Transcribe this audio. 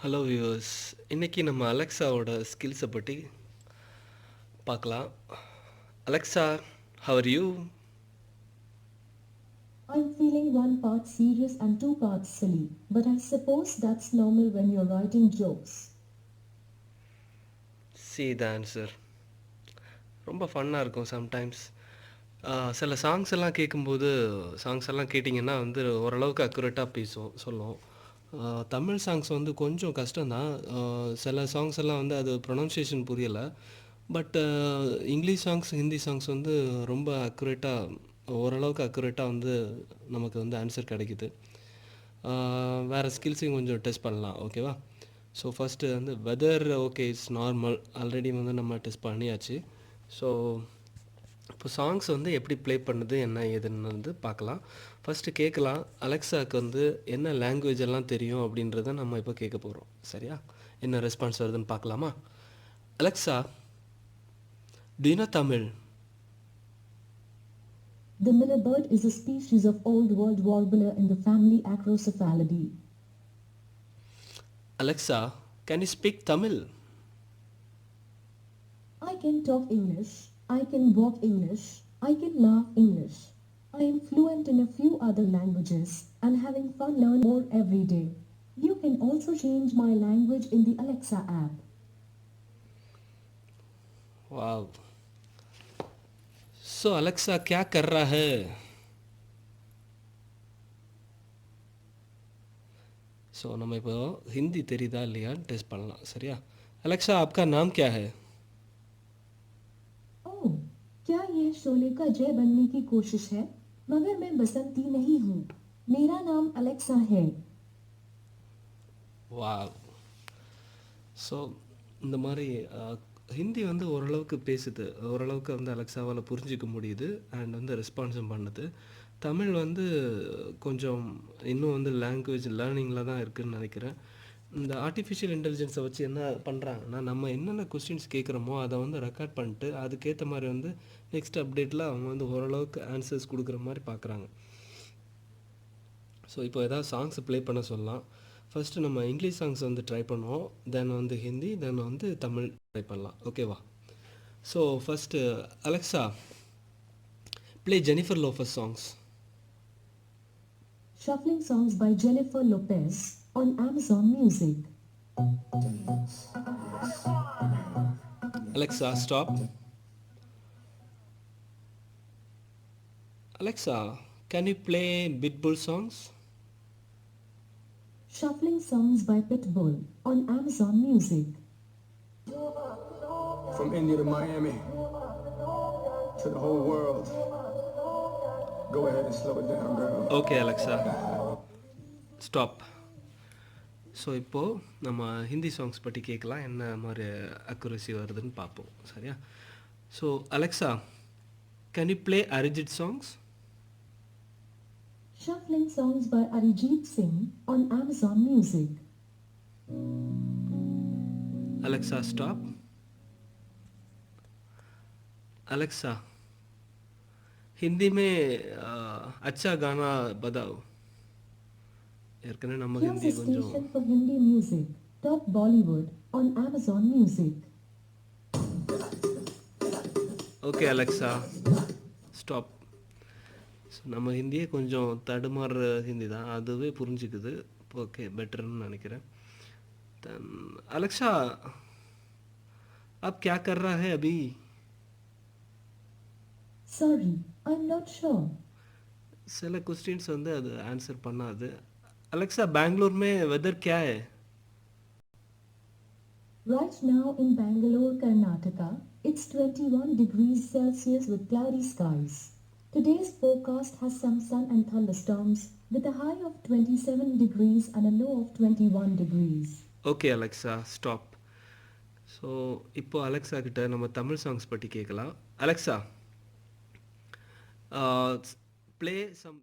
Hello viewers, இன்றைக்கி நம்ம அலெக்ஸாவோட ஸ்கில்ஸை பற்றி பார்க்கலாம். Alexa, how are you? I'm feeling one part serious and two parts silly, but I suppose that's normal when you're writing jokes. See the answer. ரொம்ப ஃபன்னாக இருக்கும் sometimes. சில songs எல்லாம் கேட்கும்போது சாங்ஸ் எல்லாம் கேட்டிங்கன்னா வந்து ஓரளவுக்கு அக்குரேட்டாக சொல்லும். தமிழ் சாங்ஸ் வந்து கொஞ்சம் கஷ்டம்தான். சில சாங்ஸ் எல்லாம் வந்து அது ப்ரொனன்சியேஷன் புரியலை. But English songs, Hindi songs வந்து ரொம்ப ஓரளவுக்கு அக்குரேட்டாக வந்து நமக்கு வந்து ஆன்சர் கிடைக்குது. வேறு ஸ்கில்ஸையும் கொஞ்சம் டெஸ்ட் பண்ணலாம், ஓகேவா? ஸோ ஃபஸ்ட்டு வந்து whether okay it's normal, already வந்து நம்ம டெஸ்ட் பண்ணியாச்சு. ஸோ இப்போ சாங்ஸ் வந்து எப்படி ப்ளே பண்ணுது என்ன ஏதுன்னு வந்து பார்க்கலாம். ஃபஸ்ட்டு கேட்கலாம், அலெக்ஸாவுக்கு வந்து என்ன லாங்குவேஜ் எல்லாம் தெரியும் அப்படின்றத நம்ம இப்போ கேட்க போகிறோம். சரியா? என்ன ரெஸ்பான்ஸ் வருதுன்னு பார்க்கலாமா? Alexa, do you know Tamil? The millibird is a species of Old World warbler in the family Acrocephalidae. Alexa, can you speak Tamil? I can talk English, I can walk English, I can laugh English. I am fluent in a few other languages and having fun learning more every day. You can also change my language in the Alexa app. Wow. So Alexa क्या कर रहा है? So நம்ம இப்போ ஹிந்தி தெரியுதா இல்லையான்னு test பண்ணலாம். சரியா? அலெக்ஸா, आपका नाम क्या है? ओह, क्या यह शोले का जय बनने की कोशिश है? मगर मैं बसंती नहीं हूँ. मेरा नाम अलेक्सा है. வாவ். ஸோ இந்த மாதிரி ஹிந்தி வந்து ஓரளவுக்கு பேசுது, ஓரளவுக்கு வந்து அலெக்ஸாவால் புரிஞ்சிக்க முடியுது அண்ட் வந்து ரெஸ்பான்ஸும் பண்ணுது. தமிழ் வந்து கொஞ்சம் இன்னும் வந்து லாங்குவேஜ் லேர்னிங்கில் தான் இருக்குதுன்னு நினைக்கிறேன். இந்த ஆர்டிஃபிஷியல் இன்டெலிஜென்ஸை வச்சு என்ன பண்ணுறாங்கன்னா, நம்ம என்னென்ன கொஸ்டின்ஸ் கேட்குறோமோ அதை வந்து ரெக்கார்ட் பண்ணிட்டு அதுக்கேற்ற மாதிரி வந்து நெக்ஸ்ட் அப்டேட்டில் அவங்க வந்து ஓரளவுக்கு ஆன்சர்ஸ் கொடுக்குற மாதிரி பார்க்குறாங்க. ஸோ இப்போ ஏதாவது சாங்ஸ் ப்ளே பண்ண சொல்லலாம். ஃபஸ்ட்டு நம்ம இங்கிலீஷ் சாங்ஸ் வந்து ட்ரை பண்ணுவோம், தென் வந்து ஹிந்தி, தென் வந்து தமிழ் ட்ரை பண்ணலாம், ஓகேவா? So first Alexa, play Jennifer Lopez songs. Shuffling songs by Jennifer Lopez on Amazon Music. Alexa, stop. Alexa, can you play Pitbull songs? Shuffling songs by Pitbull on Amazon Music. From India to Miami to the whole world. Go ahead and slow it down, girl. Okay, Alexa. Stop. So இப்போது நம்ம Hindi songs பற்றி கேட்கலாம், என்ன மாதிரி accuracy வருதுன்னு பார்ப்போம். சரியா? So Alexa, can you play Arijit songs? Shuffling songs by Arijit Singh on Amazon Music. Alexa, stop. Alexa, Hindi में अच्छा गाना बताओ. ஏற்கனவே நம்ம Here's ஹிந்தி a கொஞ்சம் station for Hindi music, Top Bollywood on Amazon Music. Okay Alexa, stop. So நம்ம ஹிந்தியே கொஞ்சம் தடுமாறுற ஹிந்தி தான், அதுவே புரிஞ்சுக்குது. ஓகே, பெட்டர்னு நினைக்கிறேன். தென் அலெக்ஸா, आप क्या कर रहा है अभी? Sorry, I'm not sure. சில क्वेश्चंस வந்து அது ஆன்சர் பண்ணாது. अलेक्सा, बैंगलोर में वेदर क्या है? Right now in Bangalore, Karnataka, it's 21 degrees Celsius with cloudy skies. Today's forecast has some sun and thunderstorms with a high of 27 degrees and a low of 21 degrees. Okay Alexa, stop. So இப்போ Alexa கிட்ட நம்ம Tamil songs பற்றி கேட்கலாம். Alexa, play some